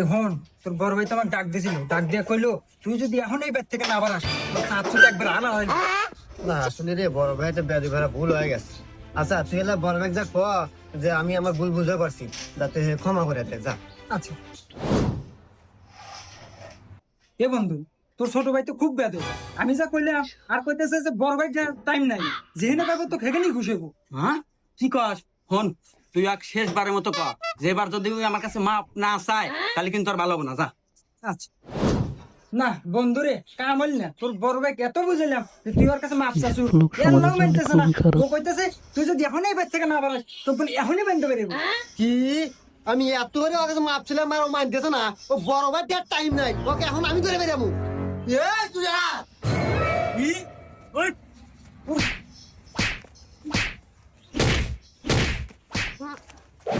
এখন তোর বড় ভাই তো আমার ডাক দিছিল, ডাক দিয়ে কইলো তুই যদি এখন এই ব্যাট থেকে না আবার আসিস তোর কাজ শুধু একবার আনা হয় না। না আসলে রে বড় ভাই একটা ব্যাধি ভরা ভুল হয়ে গেছে। আচ্ছা তুই এলা বড় ভাই যা কো যে আমি আমার ভুল বুঝতে পারছি, যাতে হে ক্ষমা করে দে যা। আচ্ছা এ বন্ধু, তোর ছোট ভাই তো খুব বেদে, আমি যা কইলাম আর কইতেছে যে বড় ভাই টাইম নাই, যেখানে পাবো তো খেকেনি ঘুষেবো। হ্যাঁ কি কস? হন, তুই এক শেষবারের মতো কর, যে এবার যদি ওই আমার কাছে মাপ না চায় তাহলে কিন্তু আর ভালো হবে না। যা। আচ্ছা না বন্ধুরে কাম হইল না, তোর বড় ভাই এত বুঝাইলাম যে তুই ওর কাছে মাপ চাচ্ছু, এল্লাও মানতেছে না। ও কইতেছে তুই যদি এখন এই ব্যাট থেকে না বাড়াস তো বলি এখনই বানতে পারবো। কি আমি এত করে ওকে মাপ ছিলাম আর ও মানতেছে না? ও বড় ভাই দেয়ার টাইম নাই, ওকে এখন আমি ধরে বেরামু। এই তুই আ কি? ওই, উহ,